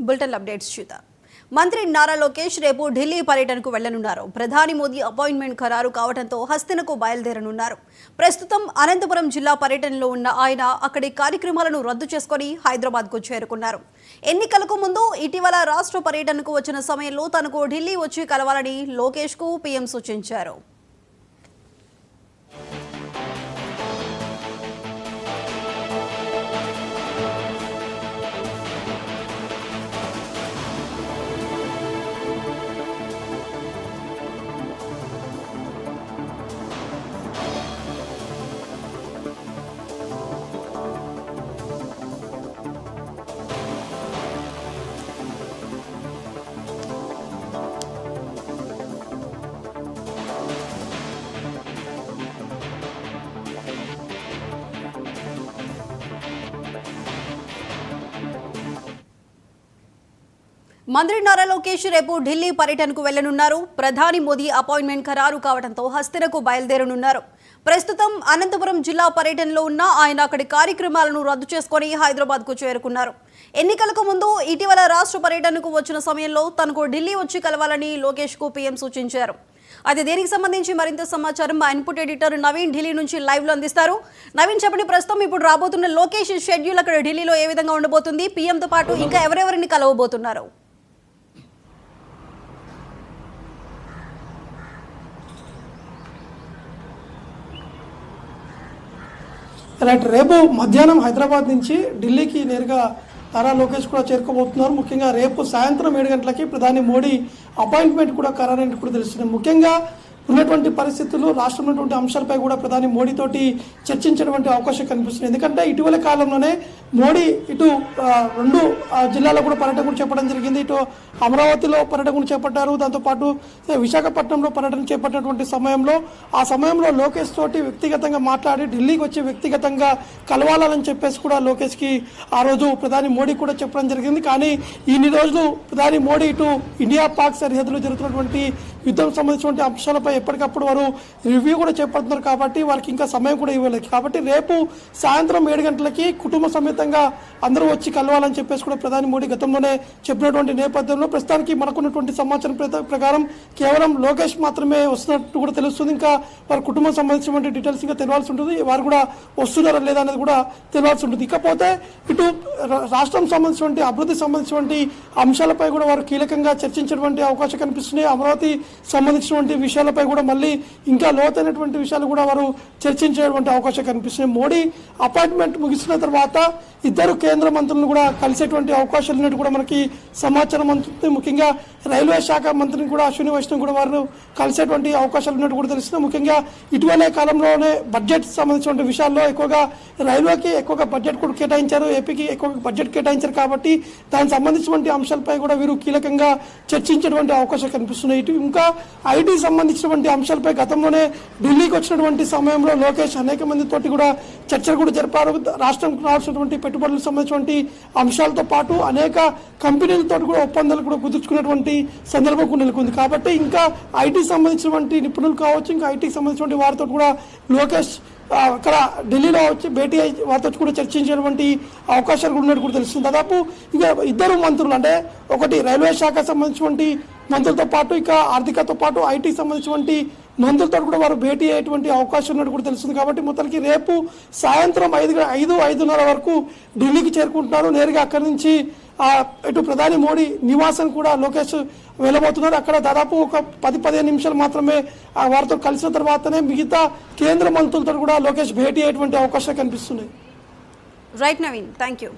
Bulletin updates చూద్దాం. మంత్రి నారా లోకేష్ రేపు ఢిల్లీ పర్యటనకు వెళ్లనున్నారు. ప్రధాని మోదీ అపాయింట్మెంట్ ఖరారు కావడంతో హస్తినకు బయలుదేరనున్నారు. ప్రస్తుతం అనంతపురం జిల్లా పర్యటనలో ఉన్న ఆయన అక్కడి కార్యక్రమాలను రద్దు చేసుకుని హైదరాబాద్కు చేరుకున్నారు. ఎన్నికలకు ముందు ఇటీవల రాష్ట్ర పర్యటనకు వచ్చిన సమయంలో తనకు ఢిల్లీ వచ్చి కలవాలని లోకేష్కు పీఎం సూచించారు. మంత్రి నారా లోకేష్ రేపు ఢిల్లీ పర్యటనకు వెళ్లనున్నారు. ప్రధాని మోదీ అపాయింట్మెంట్ ఖరారు కావడంతో హస్తినకు బయలుదేరనున్నారు. ప్రస్తుతం అనంతపురం జిల్లా పర్యటనలో ఉన్న ఆయన అక్కడి కార్యక్రమాలను రద్దు చేసుకుని హైదరాబాద్కు చేరుకున్నారు. ఎన్నికలకు ముందు ఇటీవల రాష్ట్ర పర్యటనకు వచ్చిన సమయంలో తనకు ఢిల్లీ వచ్చి కలవాలని లోకేష్కు పీఎం సూచించారు. అయితే దీనికి సంబంధించి మరింత సమాచారం మా ఇన్పుట్ ఎడిటర్ నవీన్ ఢిల్లీ నుంచి లైవ్ లో అందిస్తారు. నవీన్, చెప్పండి, ప్రస్తుతం ఇప్పుడు రాబోతున్న లోకేష్ షెడ్యూల్ అక్కడ ఢిల్లీలో ఏ విధంగా ఉండబోతుంది? పీఎంతో పాటు ఇంకా ఎవరెవరిని కలవబోతున్నారు? రేపు మధ్యాహ్నం హైదరాబాద్ నుంచి ఢిల్లీకి నేరుగా నారా లోకేష్ కూడా చేరుకోబోతున్నారు. ముఖ్యంగా రేపు సాయంత్రం 7 గంటలకి ప్రధాని మోడీ అపాయింట్మెంట్ కూడా ఖరారైనట్టు కూడా తెలుస్తుంది. ముఖ్యంగా ఉన్నటువంటి పరిస్థితులు, రాష్ట్రంలో ఉన్నటువంటి అంశాలపై కూడా ప్రధాని మోడీతోటి చర్చించేటువంటి అవకాశం కనిపిస్తుంది. ఎందుకంటే ఇటీవల కాలంలోనే మోడీ ఇటు 2 జిల్లాల్లో కూడా పర్యటన కూడా చేపట్టడం జరిగింది. ఇటు అమరావతిలో పర్యటన కూడా చేపట్టారు. దాంతోపాటు విశాఖపట్నంలో పర్యటన చేపట్టినటువంటి ఆ సమయంలో లోకేష్ తోటి వ్యక్తిగతంగా మాట్లాడి ఢిల్లీకి వచ్చి వ్యక్తిగతంగా కలవాలని చెప్పేసి కూడా లోకేష్కి ఆ రోజు ప్రధాని మోడీ కూడా చెప్పడం జరిగింది. కానీ ఇన్ని రోజులు ప్రధాని మోడీ ఇటు ఇండియా పాక్ సరిహద్దులో జరుగుతున్నటువంటి యుద్ధం సంబంధించిన అంశాలపై ఎప్పటికప్పుడు వారు రివ్యూ కూడా చేపడుతున్నారు. కాబట్టి వారికి ఇంకా సమయం కూడా ఇవ్వలేదు. కాబట్టి రేపు సాయంత్రం 7 గంటలకి కుటుంబ సమేతంగా అందరూ వచ్చి కలవాలని చెప్పేసి కూడా ప్రధాని మోడీ గతంలోనే చెప్పినటువంటి నేపథ్యంలో ప్రస్తుతానికి మనకున్నటువంటి సమాచారం ప్రకారం కేవలం లోకేష్ మాత్రమే వస్తున్నట్టు కూడా తెలుస్తుంది. ఇంకా వారి కుటుంబం సంబంధించినటువంటి డీటెయిల్స్ ఇంకా తెలియాల్సి ఉంటుంది. వారు కూడా వస్తున్నారా లేదా అనేది కూడా తెలియాల్సి ఉంటుంది. ఇకపోతే ఇటు రాష్ట్రం సంబంధించినటువంటి అభివృద్ధి సంబంధించినటువంటి అంశాలపై కూడా వారు కీలకంగా చర్చించేటువంటి అవకాశం కనిపిస్తున్నాయి. అమరావతి సంబంధించినటువంటి విషయాలపై కూడా మళ్ళీ ఇంకా లోతైనటువంటి విషయాలు కూడా వారు చర్చించేటువంటి అవకాశం కనిపిస్తున్నాయి. మోడీ అపాయింట్మెంట్ ముగిసిన తర్వాత ఇద్దరు కేంద్ర మంత్రులను కూడా కలిసేటువంటి అవకాశాలు ఉన్నట్టు కూడా మనకి సమాచారం అందుతుంది. ముఖ్యంగా రైల్వే శాఖ మంత్రిని కూడా అశ్విని వైష్ణవ్ కూడా వారు కలిసేటువంటి అవకాశాలు ఉన్నట్టు కూడా తెలుస్తుంది. ముఖ్యంగా ఇటీవలే కాలంలోనే బడ్జెట్ సంబంధించిన విషయాల్లో ఎక్కువగా రైల్వేకి ఎక్కువగా బడ్జెట్ కూడా కేటాయించారు, ఏపీకి ఎక్కువగా బడ్జెట్ కేటాయించారు. కాబట్టి దానికి సంబంధించినటువంటి అంశాలపై కూడా వీరు కీలకంగా చర్చించేటువంటి అవకాశం కనిపిస్తున్నాయి. ఇటు ఇంకా ఐటీ సంబంధించినటువంటి అంశాలపై గతంలోనే ఢిల్లీకి వచ్చినటువంటి సమయంలో లోకేష్ అనేక మందితోటి కూడా చర్చలు కూడా జరిపారు. రాష్ట్రంకు రావాల్సినటువంటి పెట్టుబడులకు సంబంధించినటువంటి అంశాలతో పాటు అనేక కంపెనీలతో కూడా ఒప్పందాలు కూడా కుదుర్చుకున్నటువంటి సందర్భం కూడా నెలకొంది. కాబట్టి ఇంకా ఐటీ సంబంధించినటువంటి నిపుణులు కావచ్చు, ఇంకా ఐటీకి సంబంధించినటువంటి వారితో కూడా లోకేష్ అక్కడ ఢిల్లీలో వచ్చి భేటీ వారితో కూడా చర్చించేటువంటి అవకాశాలు కూడా ఉన్నట్టు కూడా తెలుస్తుంది. దాదాపు ఇక ఇద్దరు మంత్రులు, అంటే ఒకటి రైల్వే శాఖ సంబంధించినటువంటి మంత్రులతో పాటు ఇక ఆర్థికతో పాటు ఐటీకి సంబంధించినటువంటి మంత్రులతో కూడా వారు భేటీ అయ్యేటువంటి అవకాశం ఉన్నట్టు కూడా తెలుస్తుంది. కాబట్టి మొత్తానికి రేపు సాయంత్రం 5-5:30 వరకు ఢిల్లీకి చేరుకుంటున్నారు. నేరుగా అక్కడి నుంచి ఇటు ప్రధాని మోడీ నివాసం కూడా లోకేష్ వెళ్ళబోతున్నారు. అక్కడ దాదాపు ఒక 10-15 నిమిషాలు మాత్రమే వారితో కలిసిన తర్వాతనే మిగతా కేంద్ర మంత్రులతో కూడా లోకేష్ భేటీ అయ్యేటువంటి అవకాశాలు కనిపిస్తున్నాయి. Right Naveen, thank you.